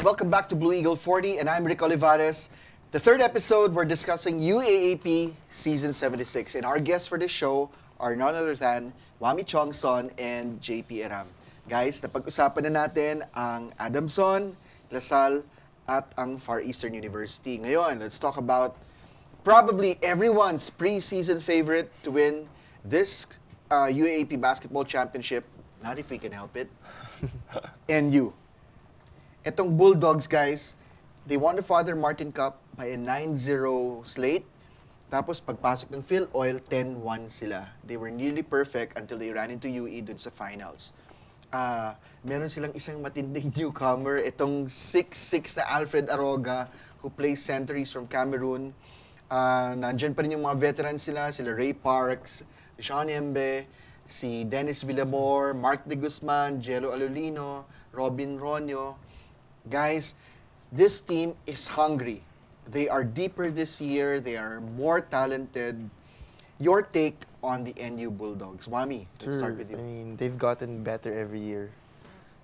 Welcome back to Blue Eagle 40, and I'm Rick Olivares. The third episode, we're discussing UAAP Season 76, and our guests for this show are none other than Juami Tiongson and JP Erram. Guys, napag-usapan na natin ang Adamson, Lasal, at ang Far Eastern University. Ngayon, let's talk about probably everyone's pre-season favorite to win this UAAP Basketball Championship, not if we can help it, NU. Etong Bulldogs, guys, they won the Father Martin Cup by a 9-0 slate. Tapos pagpasok ng Phil Oil, 10-1 sila. They were nearly perfect until they ran into UE dun sa finals. Meron silang isang matinding newcomer, itong 6'6 na Alfred Aroga, who plays centuries from Cameroon. Nandyan pa rin yung mga veterans sila Ray Parks, Sean Embe, si Dennis Villamor, Mark De Guzman, Jello Alolino, Robin Ronyo. Guys, this team is hungry. They are deeper this year. They are more talented. Your take on the NU Bulldogs? Wami, let's start with you. I mean, they've gotten better every year,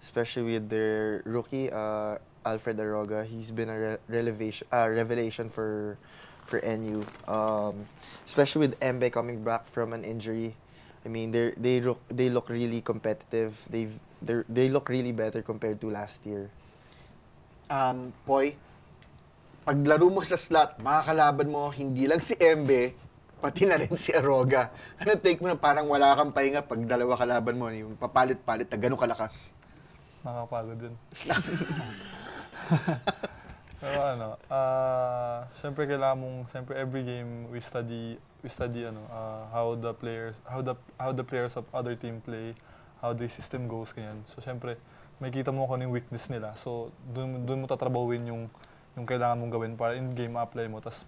especially with their rookie, Alfred Aroga. He's been a revelation for NU, especially with Embe coming back from an injury. I mean, they look really competitive. They look really better compared to last year. Poy, paglaro mo sa slot, makakalaban mo hindi lang si Embe, pati na rin si Aroga. Ano take mo na parang wala kang pahinga pag dalawa kalaban mo, yung papalit-palit na gano'ng kalakas? Nakakapagod din. Pero syempre kailangan mong, syempre every game we study how the players of other team play, how the system goes, ganyan. So syempre makikita mo kung ano yung weakness nila. So, doon mo tatrabahuin yung kailangan mong gawin para in-game ma-apply mo, tapos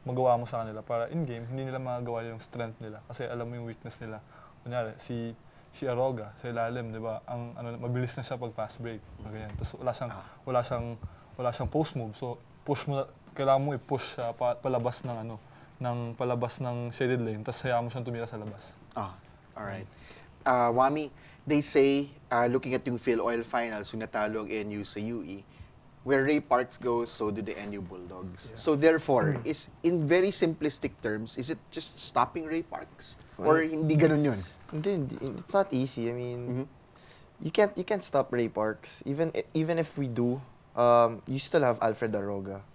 magawa mo sa kanila para in-game, hindi nila magagawa yung strength nila. Kasi alam mo yung weakness nila. Kunyari, si Aroga, sa ilalim, di ba? Mabilis na siya pag fast break. Ganyan. Tapos wala siyang post move. So, kailangan mo i-push siya palabas ng shaded lane, tapos hayaan mo siyang tumira sa labas. Alright. Wami, they say, looking at yung Phil Oil Finals, yung natalo ang NU sa UE, where Ray Parks goes, so do the NU Bulldogs. Yeah. So therefore, is in very simplistic terms, is it just stopping Ray Parks? Or hindi ganun yun? Hindi, it's not easy. I mean, you can't stop Ray Parks. Even if we do, you still have Alfred Aroga.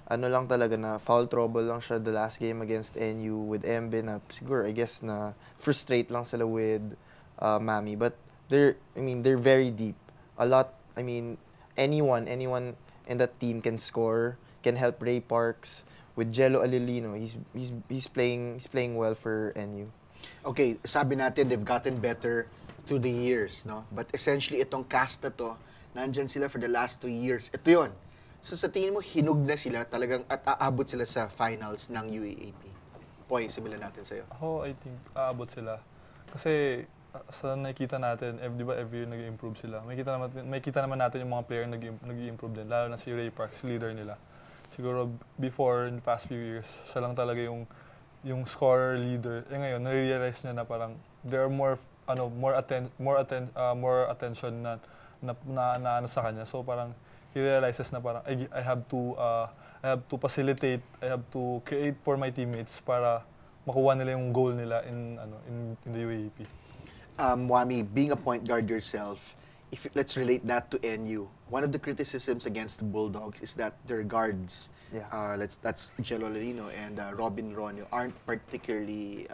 Ano lang talaga na foul trouble lang siya the last game against NU with Embe na siguro I guess na frustrate lang sila with Mami, but they're very deep. Anyone in that team can score, can help Ray Parks. With Jello Alolino, he's playing well for NU. Okay, sabi natin they've gotten better through the years, no? But essentially itong cast na to, nandyan sila for the last 3 years. Ito yun. So sa tingin mo, hinug na sila talagang at aabot sila sa finals ng UAAP? Poy, simulan natin sa'yo. Ako, I think aabot sila. Kasi sa nakikita natin, di ba every year nag-improve sila. Makikita naman natin yung mga player nag-improve din, lalo na si Ray Parks, leader nila. Siguro before, in the past few years, siya lang talaga yung scorer leader. Ngayon, na-realize niya na parang there are more attention na sa kanya. So parang he realizes na parang I have to facilitate, I have to create for my teammates para makuha nila yung goal nila in the UAAP. Wami, being a point guard yourself, let's relate that to NU. One of the criticisms against the Bulldogs is that their guards, that's Jello Alolino and Robin Ronyo, aren't particularly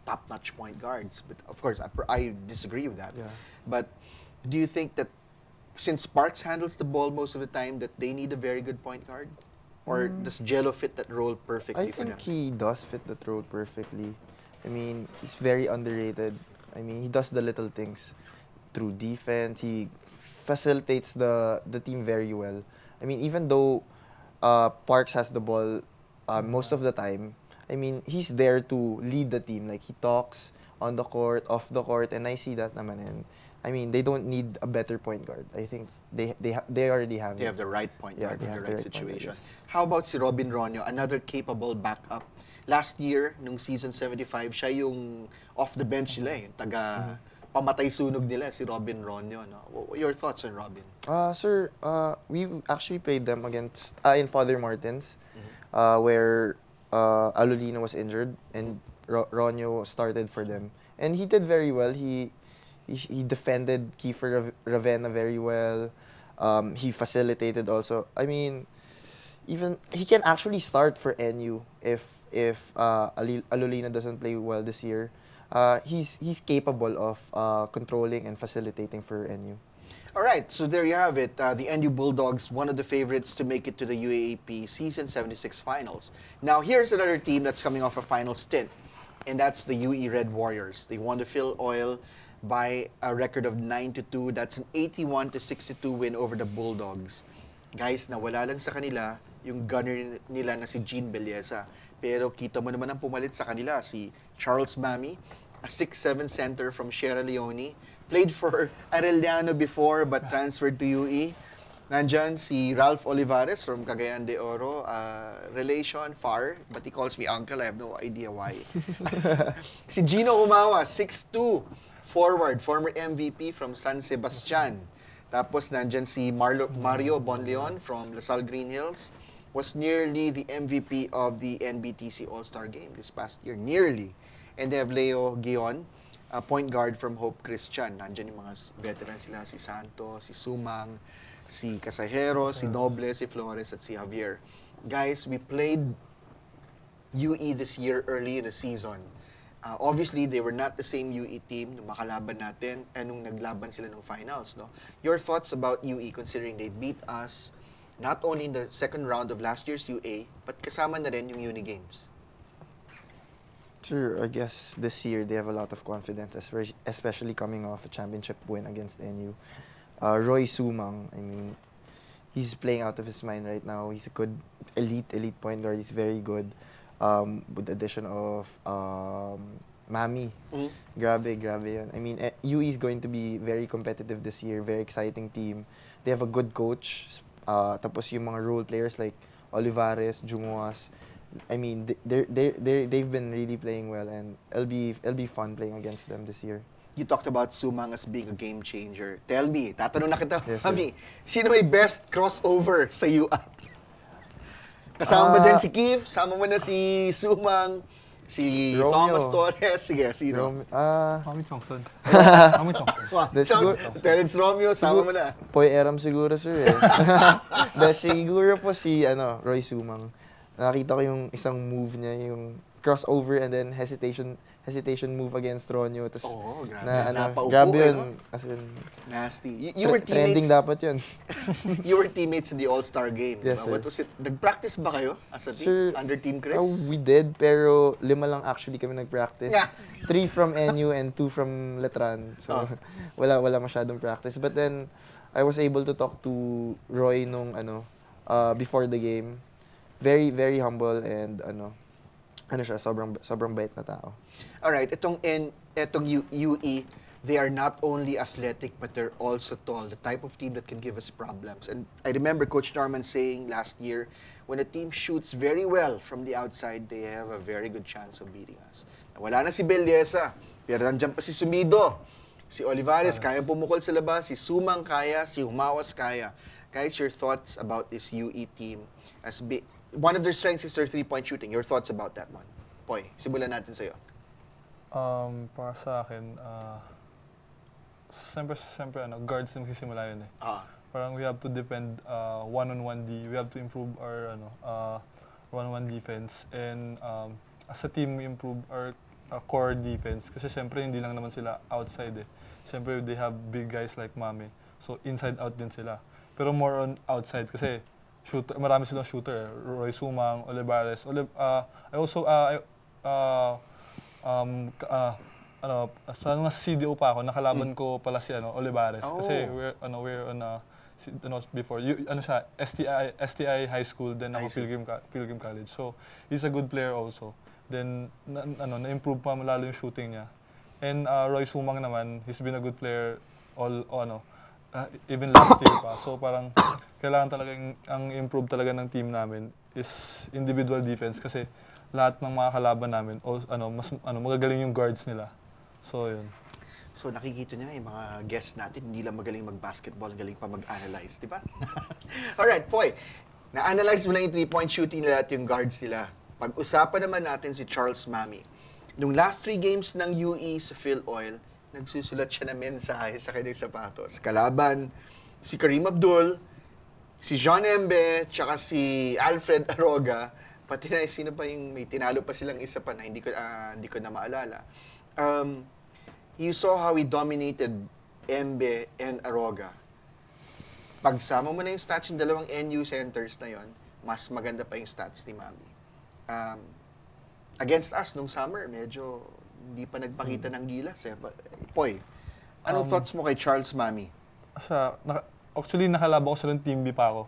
top-notch point guards. But of course, I disagree with that. Yeah. But do you think that since Parks handles the ball most of the time, that they need a very good point guard? Or does Jello fit that role perfectly for them? I think he does fit that role perfectly. I mean, he's very underrated. I mean, he does the little things through defense. He facilitates the team very well. I mean, even though Parks has the ball most of the time, I mean, he's there to lead the team. Like, he talks on the court, off the court, and I see that naman. And I mean, they don't need a better point guard. I think they already have it. They have the right point guard for the right situation. Yes. How about si Robin Ronyo, another capable backup? Last year, nung season 75, siya yung off the bench nila eh. pamatay sunog nila, si Robin Ronyo. No? Your thoughts on Robin? Sir, we actually played them against in Father Martins, where Alolina was injured and Ronyo started for them, and he did very well. He defended Kiefer Ravenna very well. He facilitated also. I mean, even he can actually start for NU if Alolina doesn't play well this year. He's capable of controlling and facilitating for NU. All right, so there you have it. The NU Bulldogs, one of the favorites to make it to the UAAP Season 76 Finals. Now, here's another team that's coming off a final stint, and that's the UE Red Warriors. They won the Phil Oil by a record of 9-2. That's an 81-62 win over the Bulldogs. Guys, nawala lang sa kanila yung gunner nila na si Gene Belleza. Pero kita mo naman ang pumalit sa kanila, si Charles Mami, a 6'7 center from Sierra Leone. Played for Arellano before but transferred to UE. Nandyan si Ralph Olivares from Cagayan de Oro. Relation, far, but he calls me uncle. I have no idea why. Si Gino Umawa, 6'2", forward, former MVP from San Sebastian. Tapos nandyan si Mario Bonleon from Lasal Green Hills. Was nearly the MVP of the NBTC All-Star Game this past year. Nearly. And they have Leo Guion, a point guard from Hope Christian. Nandyan yung mga veterans sila, si Santos, si Sumang, si Casajero, si Noble, si Flores, at si Javier. Guys, we played UE this year early in the season. Obviously, they were not the same UE team nung makalaban natin and nung naglaban sila ng finals. No? Your thoughts about UE considering they beat us not only in the second round of last year's UA, but kasama na rin yung Uni Games? Sure, I guess this year they have a lot of confidence, especially coming off a championship win against NU. Roy Sumang, I mean, he's playing out of his mind right now. He's a good elite point guard. He's very good. With the addition of Mami. Grabe yun. I mean, UE is going to be very competitive this year. Very exciting team. They have a good coach. Tapos yung mga role players like Olivares, Junguas. I mean, they've been really playing well, and it'll be fun playing against them this year. You talked about Sumang as being a game changer. Tell me, tatanong na kita, Yes, Mami, sino may best crossover sa UAP? Kasama ba din si Keith? Sama mo na si Sumang, si Romeo. Thomas Torres? Sige, sino? Kami Tiongson. Kami Tiongson. That's good. Terence Romeo, sama mo na. Poy Erram siguro, sir, eh. Siguro po si Roy Sumang. Nakita ko yung isang move niya, yung crossover and then hesitation move against Ronyo. Tas, grabe. Napaupo, grabe yun. no? As in, Nasty. You were trending teammates. dapat yun. You were teammates in the All-Star Game. Yes, diba? sir. What was it? Nag-practice ba kayo as a team? Sir, Under Team Chris? We did, pero 5 lang actually kami nag-practice. Yeah. 3 from NU and 2 from Letran. So, wala masyadong practice. But then, I was able to talk to Roy nung before the game. Very, very humble and siya, sobrang bait na tao. Alright, itong UE, they are not only athletic, but they're also tall. The type of team that can give us problems. And I remember Coach Norman saying last year, when a team shoots very well from the outside, they have a very good chance of beating us. Wala na si Belleza, pero nandiyan pa si Sumido. Si Olivares, kaya pumukol sa labas. Si Sumang kaya, si Humawas kaya. Guys, your thoughts about this UE team? One of their strengths is their three-point shooting. Your thoughts about that one? Poy, simulan natin sa'yo. Para sa akin, siyempre, guards din magsisimula yun eh. Parang we have to depend one-on-one D. We have to improve our one-on-one defense. And as a team, we improve our core defense. Kasi siyempre, hindi lang naman sila outside eh. Siyempre, they have big guys like Mame. So, inside-out din sila. Pero more on outside kasi shooter, marami silang shooter. Roy Sumang, Olivares. Sa CDO pa ako, nakalaban ko pala si Olivares. Kasi we're on before. Siya, STI High School, then ako Pilgrim College. So, he's a good player also. Then, na-improve pa lalo yung shooting niya. And Roy Sumang naman, he's been a good player even last year pa. So, parang kailangan talaga ang improve talaga ng team namin is individual defense kasi lahat ng mga kalaban namin magagaling yung guards nila. So, yun. So nakikita niyo na yung mga guests natin, hindi lang magaling mag-basketball, galing pa mag-analyze, di ba? Alright, Poy. Na-analyze mo na yung 3-point shooting nila at yung guards nila. Pag-usapan naman natin si Charles Mami. Nung last 3 games ng UE sa Phil Oil, nagsusulat siya ng mensahe sa kanyang sapatos. Kalaban, si Kareem Abdul, si John Embe, tsaka si Alfred Aroga, pati na sino pa yung may tinalo pa silang isa pa na hindi ko na maalala. You saw how he dominated Embe and Aroga. Pagsama mo na yung stats yung dalawang NU centers na yon, mas maganda pa yung stats ni Mami. Against us nung summer, medyo hindi pa nagpakita ng gilas eh. Poy, anong thoughts mo kay Charles Mami? Actually, nakalaban ko siya ng Team B pa ako.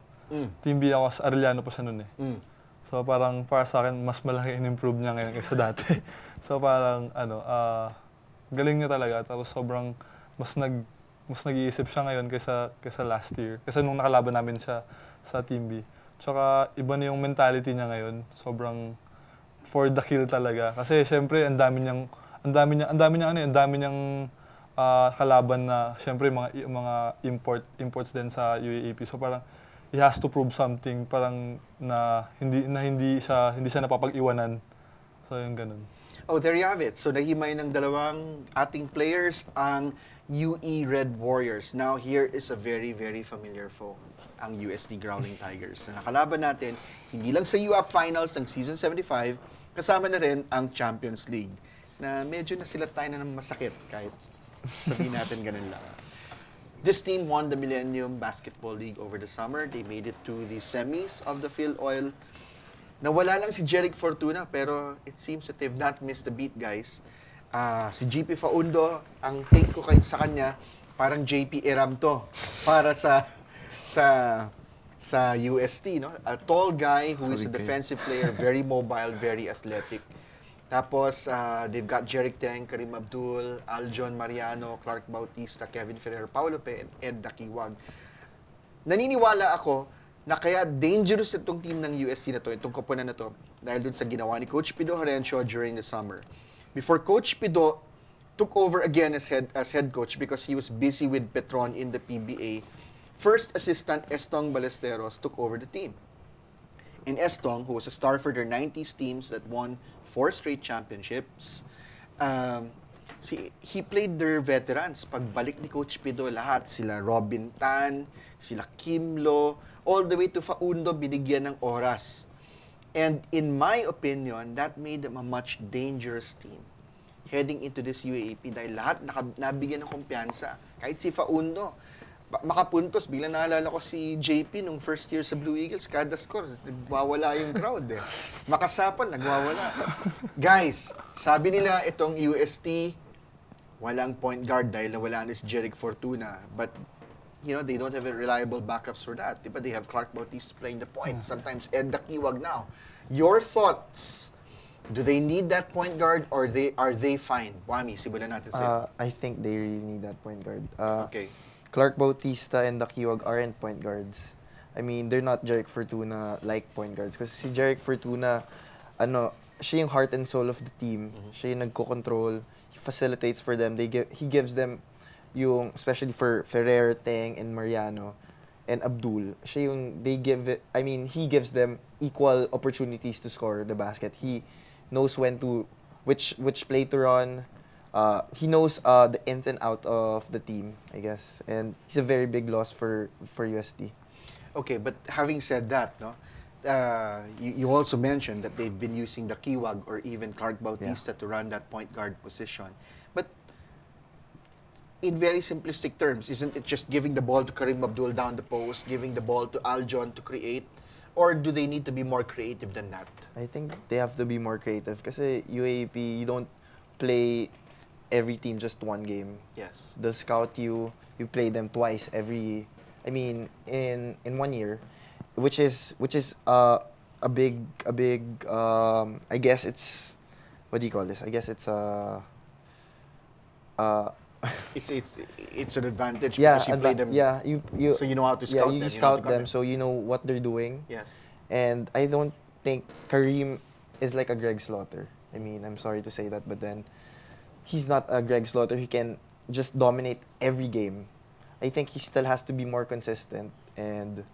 Team B ako sa Arellano pa siya noon eh. So parang para sa akin, mas malaki in-improve niya ngayon kaysa dati. So parang, galing niya talaga. Tapos sobrang, mas nag-iisip siya ngayon kaysa last year. Kasi nung nakalaban namin siya sa Team B. Tsaka iba na yung mentality niya ngayon. Sobrang for the kill talaga. Kasi syempre, ang dami niyang kalaban na syempre mga imports din sa UAAP. So parang he has to prove something parang na hindi siya napapag-iwanan. So yung ganun. Oh, there you have it. So nahimay ng dalawang ating players ang UE Red Warriors. Now here is a very, very familiar foe, ang USD Growling Tigers. Na nakalaban natin, hindi lang sa UAP Finals ng Season 75, kasama na rin ang Champions League. Na medyo nasilat tayo na ng masakit kahit sabihin natin ganun lang. This team won the Millennium Basketball League over the summer. They made it to the semis of the Phil Oil. Nawala lang si Jeric Fortuna, pero it seems that they've not missed a beat, guys. Si GP Faundo, ang take ko sa kanya, parang JP Erram to para sa UST, no? A tall guy who is a defensive player, very mobile, very athletic. Tapos, they've got Jeric Teng, Kareem Abdul, Aljon Mariano, Clark Bautista, Kevin Ferrer, Paulo Pe, and Ed Dakiwag. Naniniwala ako na kaya dangerous itong team ng UST na to, itong koponan na to, dahil dun sa ginawa ni Coach Pido Horencio during the summer. Before Coach Pido took over again as head coach because he was busy with Petron in the PBA, first assistant Estong Ballesteros took over the team. And Estong, who was a star for their 90s teams that won 4 straight championships, he played their veterans. Pagbalik ni Coach Pido, lahat, sila Robin Tan, sila Kimlo, all the way to Faundo, binigyan ng oras. And in my opinion, that made them a much dangerous team heading into this UAAP dahil lahat nabigyan ng kumpiyansa. Kahit si Faundo, makapuntos, biglang naalala ko si JP nung first year sa Blue Eagles, kada score, nagwawala yung crowd eh. Makasapal, nagwawala. Guys, sabi nila itong UST, walang point guard dahil nawala na si Jeric Fortuna. But, you know, they don't have reliable backups for that. Diba? They have Clark Bautista playing the point. Sometimes Ed Dakiwag now. Your thoughts? Do they need that point guard or are they fine? Juami, simulan natin sa'yo. I think they really need that point guard. Okay. Clark Bautista and Dakiwag aren't point guards. I mean, they're not Jeric Fortuna-like point guards. Kasi si Jeric Fortuna, siya yung heart and soul of the team. Siya yung nagko-control. He facilitates for them. He gives them yung, especially for Ferrer, Teng, and Mariano, and Abdul. Siya yung, he gives them equal opportunities to score the basket. He knows which play to run. He knows the ins and out of the team, I guess. And he's a very big loss for USD. Okay, but having said that, no, you also mentioned that they've been using the Kiwag or even Clark Bautista to run that point guard position. But in very simplistic terms, isn't it just giving the ball to Kareem Abdul down the post, giving the ball to Aljon to create? Or do they need to be more creative than that? I think they have to be more creative. Kasi UAP, you don't play every team just one game. Yes. They'll scout you play them twice in 1 year, which is a big I guess it's, what do you call this? I guess it's it's an advantage yeah, because you play them. Yeah, so you know how to scout them. You scout them, so you know what they're doing. Yes. And I don't think Kareem is like a Greg Slaughter. I mean, I'm sorry to say that, but then he's not a Greg Slaughter. He can just dominate every game. I think he still has to be more consistent, and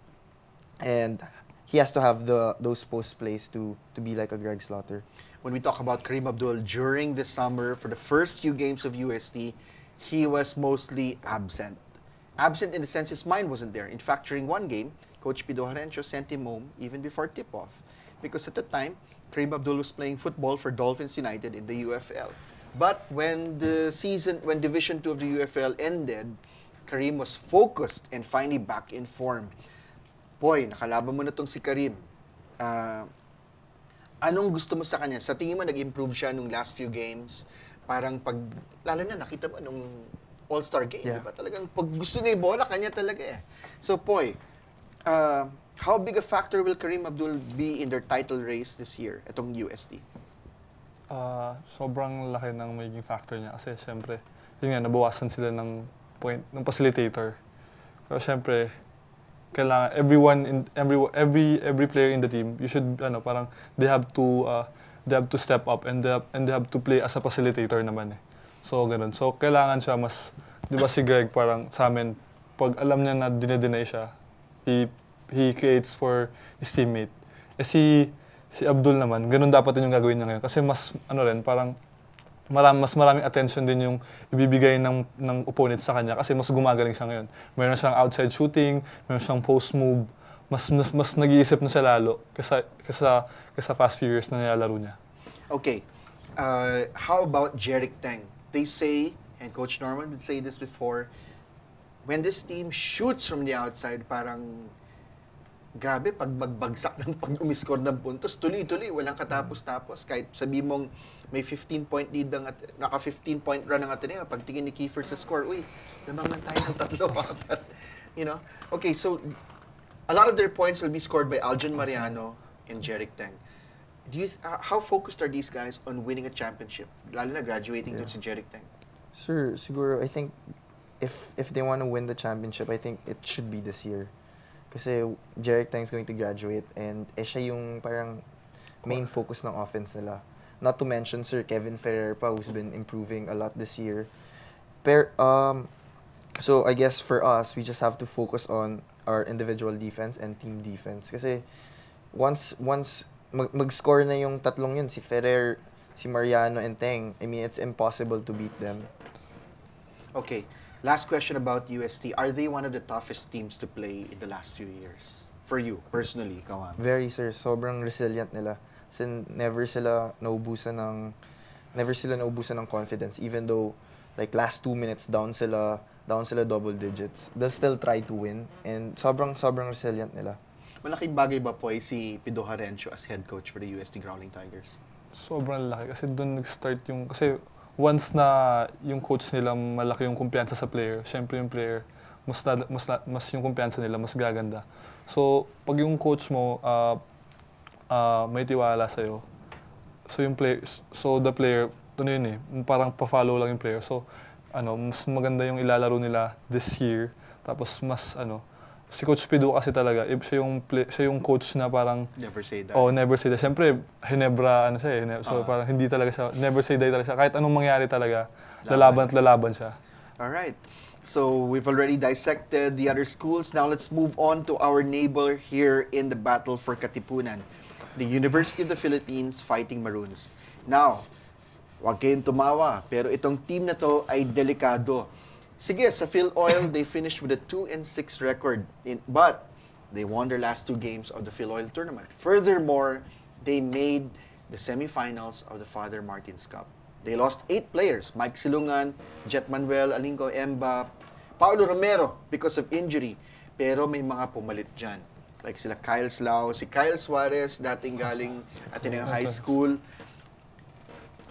he has to have those post plays to be like a Greg Slaughter. When we talk about Kareem Abdul during the summer for the first few games of UST, he was mostly absent. Absent in the sense his mind wasn't there. In fact, during one game, Coach Pido Harencio sent him home even before tip-off. Because at the time, Kareem Abdul was playing football for Dolphins United in the UFL. But when Division 2 of the UFL ended, Kareem was focused and finally back in form. Boy, nakalaban mo na tong si Kareem. Anong gusto mo sa kanya? Sa tingin mo, nag-improve siya nung last few games? Parang lalo na nakita mo nung All-Star game, Yeah. diba? Talagang pag gusto niya yung bola, kanya talaga eh. So, Poy, how big a factor will Kareem Abdul be in their title race this year, itong UST? Sobrang laki ng magiging factor niya kasi syempre, yun nga, nabawasan sila ng point ng facilitator. Pero syempre, kailangan every player in the team, you should parang they have to step up and they have to play as a facilitator naman eh. So ganun. So kailangan siya mas 'di ba si Greg parang sa amin pag alam niya na dinedeny siya, he creates for his teammate. Eh si Abdul naman, ganun dapat din yung gagawin niya ngayon kasi mas parang mas maraming attention din yung ibibigay ng opponent sa kanya kasi mas gumagaling siya ngayon. Meron siyang outside shooting, meron siyang post move, mas nag-iisip na siya lalo kaysa past few years na nilalaro niya. Okay. How about Jeric Teng? They say, and Coach Norman would say this before, when this team shoots from the outside, parang grabe, pag magbagsak pag umiscore ng puntos, tuloy-tuloy, walang katapos-tapos. Kahit sabi mong may 15-point lead, naka 15-point run ng Ateneo, pag tingin ni Kiefer sa score, uy, lamang lang tayo ng tatlo. Okay, so a lot of their points will be scored by Aljon Mariano and Jeric Teng. How focused are these guys on winning a championship? Lalo na graduating dun si Jeric Teng. Sir, siguro, I think if they want to win the championship, I think it should be this year. Kasi Jeric Teng's going to graduate and siya yung parang main focus ng offense nila. Not to mention Sir Kevin Ferrer pa, who's been improving a lot this year. So I guess for us, we just have to focus on our individual defense and team defense. Kasi once mag-score na yung tatlong yun, si Ferrer, si Mariano, and Teng, I mean, it's impossible to beat them. Okay. Last question about UST. Are they one of the toughest teams to play in the last few years? For you, personally, Kawam? Very, sir. Sobrang resilient nila. Kasi never sila naubusan ng confidence. Even though, like, last 2 minutes, down sila double digits. They'll still try to win. And sobrang resilient nila. Malaking bagay ba po si Pido Harencio as head coach for the UST Growling Tigers? Sobrang laki kasi doon nag-start kasi once na yung coach nila malaki yung kumpiyansa sa player, syempre yung player, mas yung kumpiyansa nila, mas gaganda. So, pag yung coach mo may tiwala sa'yo, so the player, parang pa-follow lang yung player. So, mas maganda yung ilalaro nila this year. Tapos si Coach Pido kasi talaga, siya yung coach na parang Never say that. Oh, never say that. Siyempre, Hinebra, siya eh. So, parang hindi talaga siya, never say die talaga siya. Kahit anong mangyari talaga, lalaban siya. Alright. So, we've already dissected the other schools. Now, let's move on to our neighbor here in the battle for Katipunan. The University of the Philippines Fighting Maroons. Now, wag kayong tumawa, pero itong team na to ay delikado. Sige, sa PhilOil, they finished with a 2-6 record. But they won their last 2 games of the PhilOil tournament. Furthermore, they made the semifinals of the Father Martins Cup. They lost 8 players. Mike Silungan, Jet Manuel, Alingo Emba, Paulo Romero because of injury. Pero may mga pumalit dyan. Like sila Kyle Slao, si Kyle Suarez, dating galing Ateneo High School.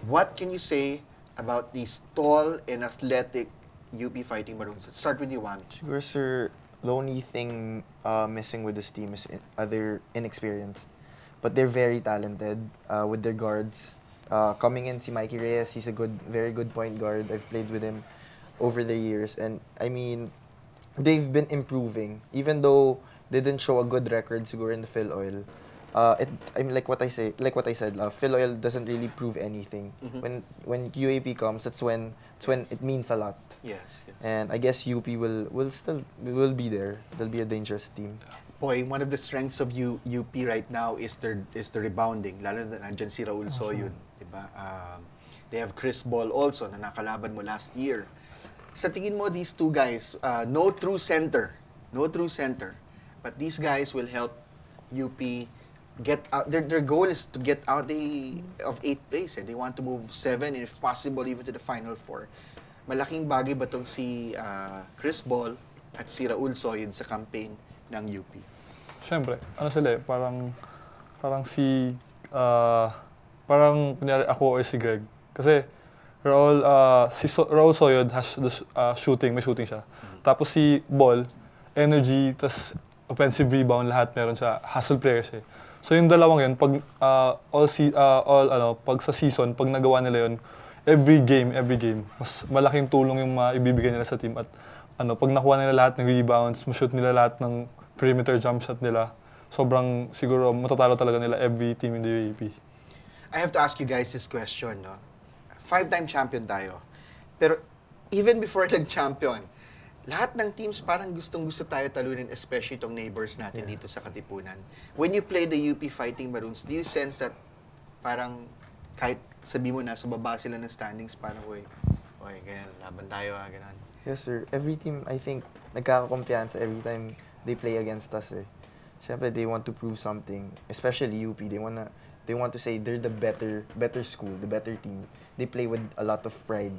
What can you say about these tall and athletic UP Fighting Maroons? Let's start with you, Juami. Siguro, sir, the only thing missing with this team is they're inexperienced. But they're very talented with their guards. Coming in, si Mikey Reyes, he's a very good point guard. I've played with him over the years. And, I mean, they've been improving. Even though they didn't show a good record siguro in the PhilOil, I mean, like what I said, Philoil doesn't really prove anything. When UAP comes, that's when it means a lot. Yes, yes. And I guess UP will be there. They'll be a dangerous team. Boy, one of the strengths of UP right now is the rebounding. Lalo na nandyan si Raul Soyun, diba? They have Chris Ball also na nakalaban mo last year. Sa tingin mo, these two guys, no true center, but these guys will help UP get out. Their goal is to get out of 8th place, and they want to move 7, and if possible, even to the Final 4. Malaking bagay ba tong si Chris Ball at si Raul Soyun sa campaign ng UP? Siyempre, ano sila eh, parang kunyari ako or si Greg. Kasi Raul Soyod has the shooting, may shooting siya. Tapos si Ball, energy, tas offensive rebound, lahat meron siya. Hustle player siya. So yung dalawang yun, pag pag sa season, pag nagawa nila yun, every game, mas malaking tulong yung maibibigay nila sa team. At pag nakuha nila lahat ng rebounds, ma-shoot nila lahat ng perimeter jump shot nila, sobrang siguro matatalo talaga nila every team in the UAP. I have to ask you guys this question, no? 5-time champion tayo. Pero even before nag-champion, lahat ng teams parang gustong-gusto tayo talunin, especially itong neighbors natin dito sa Katipunan. When you play the UP Fighting Maroons, do you sense that parang kahit sabi mo na sa baba sila ng standings, parang, oy, ganyan, laban tayo, ganyan. Yes, sir. Every team, I think, nagkakakumpiyansa every time they play against us. Siyempre, they want to prove something. Especially UP. They want to say they're the better school, the better team. They play with a lot of pride.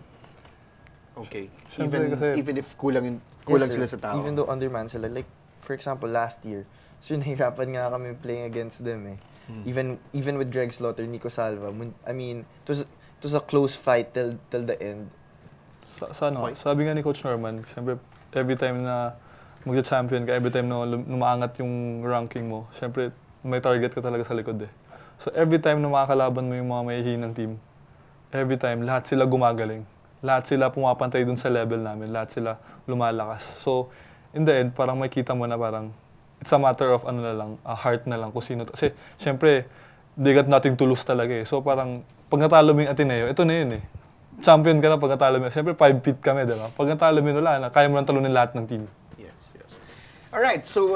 Okay. Siyempre, Even if kulang Yes, sila sir. sa tao. Even though underman sila. Like, for example, last year, so nahirapan nga kami playing against them Even with Greg Slaughter, Nico Salva. I mean, it was a close fight till the end. Sabi nga ni Coach Norman, siyempre, every time na magja-champion ka, every time na lumaangat yung ranking mo, siyempre, may target ka talaga sa likod So every time na makakalaban mo yung mga mahihinang team, every time, lahat sila gumagaling. Lahat sila pumapantay dun sa level namin. Lahat sila lumalakas. So, in the end, parang makita mo na parang, it's a matter of a heart na lang kung sino. Kasi, syempre, they got nothing to lose talaga So parang, pag natalo mo yung Ateneo, ito na yun Champion ka na pag natalo mo. Syempre, 5 feet kami, diba? Pag natalo mo yun, wala na. Kaya mo nang talunin lahat ng team. Yes. Alright, so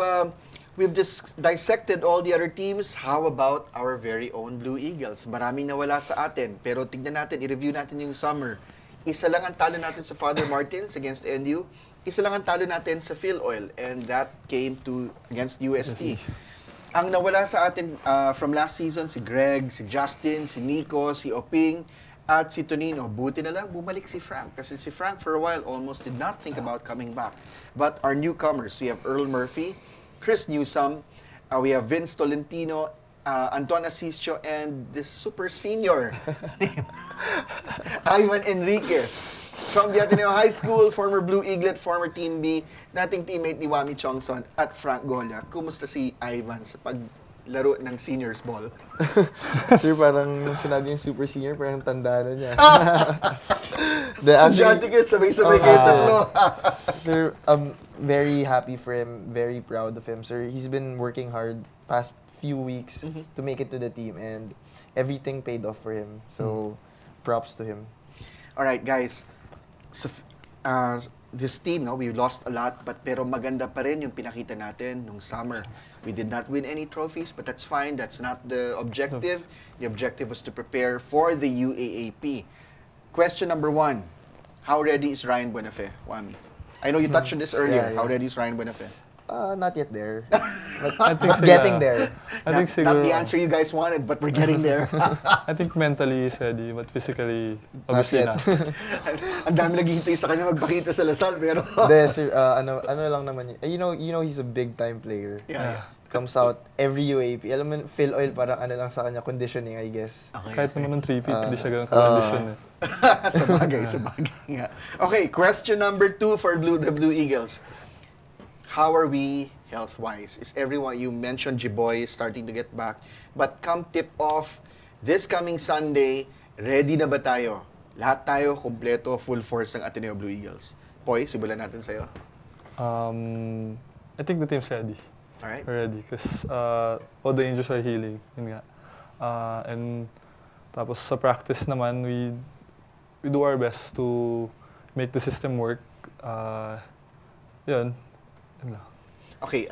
we've just dissected all the other teams. How about our very own Blue Eagles? Maraming nawala sa atin. Pero tignan natin, i-review natin yung summer. Isa lang ang talo natin sa Father Martins against NU. Isa lang ang talo natin sa Philoil. And that came against UST. Ang nawala sa atin from last season, si Greg, si Justin, si Nico, si Oping, at si Tonino. Buti na lang, bumalik si Frank. Kasi si Frank for a while almost did not think about coming back. But our newcomers, we have Earl Murphy, Chris Newsome, we have Vince Tolentino, Anton Asisio, and this super senior, Ivan Enriquez. From the Ateneo High School, former Blue Eaglet, former Team B, dating teammate ni Juami Tiongson at Frank Golia. Kumusta si Ivan sa paglaro ng seniors ball? Sir, parang nung sinabi yung super senior, parang tanda na niya. Estudyante kayo, sabay-sabay kayo tatlo. Sir, I'm very happy for him, very proud of him, sir. He's been working hard past few weeks to make it to the team, and everything paid off for him. So, props to him. Alright, guys. So, this team, we lost a lot, pero maganda pa rin yung pinakita natin nung summer. We did not win any trophies, but that's fine. That's not the objective. The objective was to prepare for the UAAP. Question number 1. How ready is Ryan Buenafe, Juami? I know you touched on this earlier. Yeah. How ready is Ryan Buenafe? Not yet there. I think Getting there. I think Not siguro, the answer you guys wanted, but we're getting there. I think mentally is ready, but physically, obviously yet. not. Ang dami naghihintay sa kanya magpakita sa Lasal, pero... Hindi, sir, ano lang naman yun. You know he's a big time player. Yeah. Comes out every UAP. Alam mo, Philoil parang lang sa kanya, conditioning, I guess. Okay. Kahit naman ng 3 feet, hindi siya ganun ka-condition sa bagay nga. Okay, question number 2 for the Blue Eagles. How are we health-wise? Is everyone, you mentioned Jiboy is starting to get back, but come tip-off, this coming Sunday, ready na ba tayo? Lahat tayo, kompleto, full force ng Ateneo Blue Eagles. Poy, simulan natin sa'yo. I think the team's ready. Alright. We're ready because all the injuries are healing. Yun nga. And tapos sa practice naman, we do our best to make the system work. Yun. Yun lang. Okay,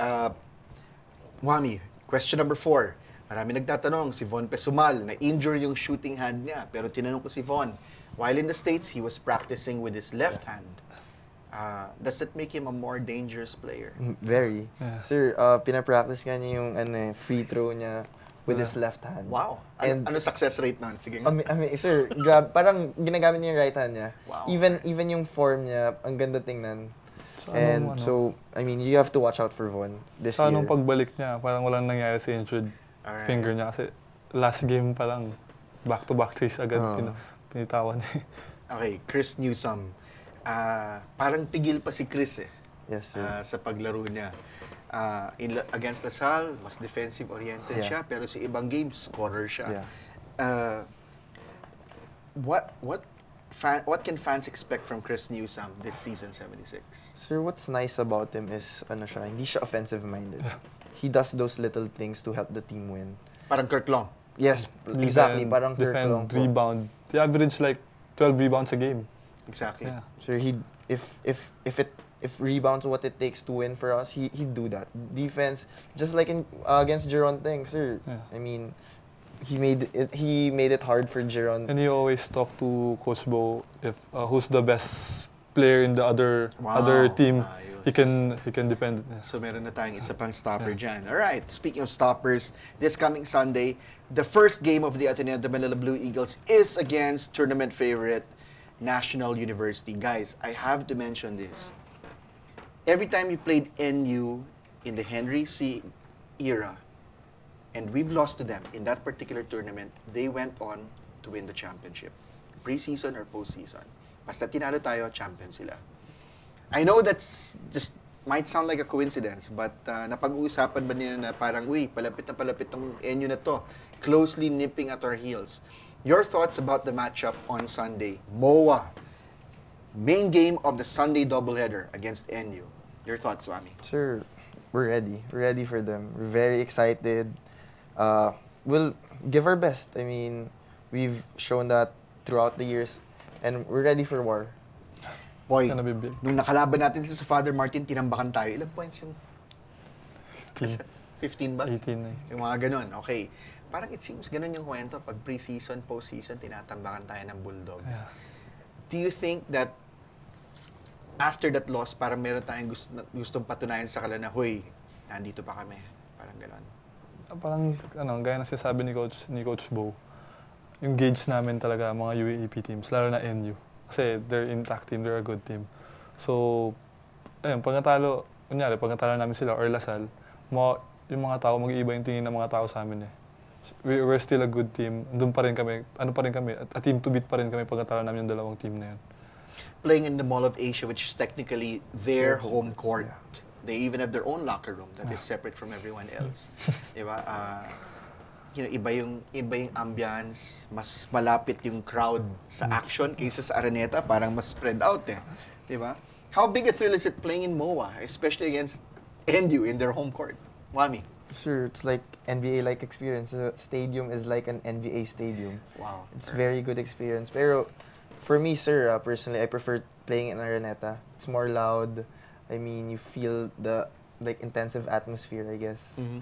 Juami, question number 4. Marami nagtatanong, si Von Pesumal, na-injure yung shooting hand niya. Pero tinanong ko si Von, while in the States, he was practicing with his left hand. Does that make him a more dangerous player? Very. Yeah. Sir, pinapractice nga niya yung free throw niya with his left hand. Wow. And Ano success rate nun? Sige nga. sir, parang ginagamit niya yung right hand niya. Wow. Even yung form niya, ang ganda tingnan. So, I mean, you have to watch out for Von this Sa year. anong pagbalik niya, parang walang nangyari sa injured Alright. finger niya. Kasi last game pa lang, back-to-back chase agad pinitawan niya. Okay, Chris Newsom. Parang pigil pa si Chris Yes, sir. sa paglaro niya. Against Lasal, mas defensive-oriented siya, pero sa ibang games, scorer siya. Yeah. What can fans expect from Chris Newsom this season 76? Sir, what's nice about him is, hindi siya offensive-minded. He does those little things to help the team win. Parang Kirk Long. Yes, exactly. Parang Kirk defend, Long po. rebound. He average like 12 rebounds a game. Exactly. Yeah. Sir, if rebounds what it takes to win for us, he'd do that. Defense, just like against Jeron Teng, sir. Yeah. I mean, he made it hard for Jeron. And he always talk to Coach Bo if who's the best player in the other team. Ayos. He can depend. Yeah. So meron na tayong isa pang stopper dyan. Alright, speaking of stoppers, this coming Sunday, the first game of the Ateneo de Manila Blue Eagles is against tournament favorite National University. Guys, I have to mention this. Every time you played NU in the Henry C. era, and we've lost to them in that particular tournament, they went on to win the championship. Pre-season or post-season. Basta tinalo tayo, champion sila. I know that's just might sound like a coincidence, but napag-uusapan ba nila na parang, palapit na palapit tong NU na to, closely nipping at our heels. Your thoughts about the matchup on Sunday? MOA, main game of the Sunday doubleheader against NU. Your thoughts, Juami? Sir, we're ready. We're ready for them. We're very excited. We'll give our best. I mean, we've shown that throughout the years, and we're ready for war. Boy, Gonna be big. nung nakalaban natin sa Father Martin, tinambakan tayo. Ilang points yung 15, 15 ba? 18 na. Yung mga ganun. Okay. Parang it seems ganun yung kwento. Pag pre-season, post-season, tinatambakan tayo ng Bulldogs. Yeah. Do you think that after that loss, parang meron tayong gustong patunayan sa kanila na, hoy, nandito pa kami. Parang ganun. Parang gaya na sinasabi ni Coach Bo, yung gauge namin talaga mga UAAP teams, lalo na NU. Kasi they're intact team, they're a good team. So, ayun, pag natalo namin sila or Lasal, yung mga tao, mag-iiba yung tingin ng mga tao sa amin eh. We're still a good team. Doon pa rin kami, a team to beat pa rin kami pag natalo namin yung dalawang team na yun. Playing in the Mall of Asia, which is technically their home court. They even have their own locker room that is separate from everyone else. Diba? Iba yung ambience, mas malapit yung crowd sa action kaysa sa Araneta, parang mas spread out eh. Diba? How big a thrill is it playing in MOA, especially against NU in their home court? Wami? Sir, it's like NBA-like experience. The stadium is like an NBA stadium. Wow. It's very good experience. Pero for me, sir, personally, I prefer playing in Araneta. It's more loud. I mean, you feel the intensive atmosphere, I guess. Mm-hmm.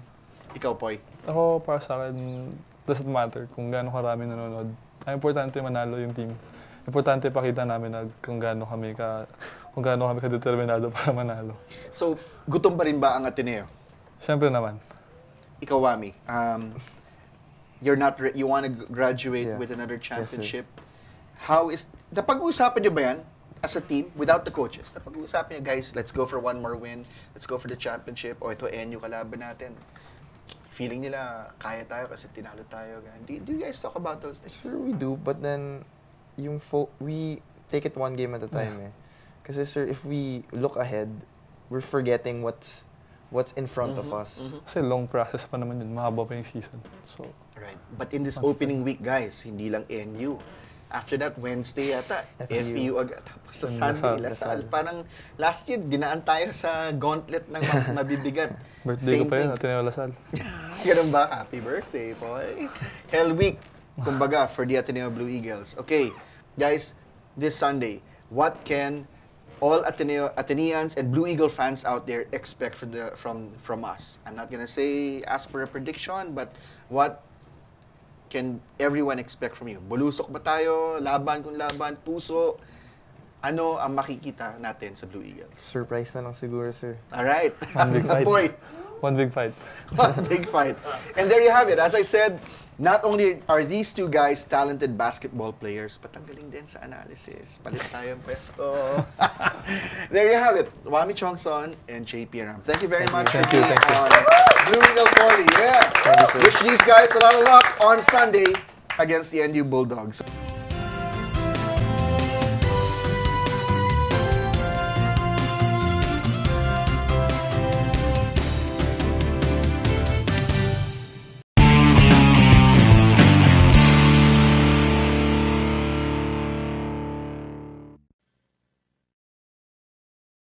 Ikaw, Poy? Ako, para sa akin, doesn't matter kung gaano karami nanonood. Ang importante manalo yung team. Importante pakita namin na kung gaano kami kadeterminado para manalo. So, gutom pa rin ba ang Ateneo? Siyempre naman. Ikaw, Wami, you want to graduate with another championship. Napag-uusapan nyo ba yan as a team without the coaches? Napag-uusapan nyo, guys, let's go for one more win. Let's go for the championship. O ito, NU kalaban natin. Feeling nila, kaya tayo kasi tinalo tayo. Do you guys talk about those things? Sure, we do. But then, we take it one game at a time eh. Kasi sir, if we look ahead, we're forgetting what's in front of us. Kasi long process pa naman yun. Mahaba pa yung season. So, Right. But in this opening week, guys, hindi lang NU. After that, Wednesday yata, FEU. FEU agad. Tapos sa And Sunday, Lasal. Lasal. Parang last year, dinaan tayo sa gauntlet ng mabibigat. Birthday Same ko pa thing. yun, Ateneo Lasal. Ganun ba? Happy birthday, boy. Hell week, kumbaga, for the Ateneo Blue Eagles. Okay, guys, this Sunday, what can all Ateneans and Blue Eagle fans out there expect from us? I'm not gonna say ask for a prediction, but what can everyone expect from you? Bulusok ba tayo? Laban kung laban? Puso? Ano ang makikita natin sa Blue Eagles? Surprise na lang siguro, sir. Alright. One big fight. Boy, One big fight. one big fight. And there you have it. As I said, not only are these two guys talented basketball players, but ang galing din sa analysis. Palit tayong pwesto. There you have it. Juami Tiongson and JP Erram. Thank you very much for Thank you, being thank you. on Blue Eagle 40. Yeah. Thank you, sir. Wish these guys a lot of luck on Sunday against the NU Bulldogs.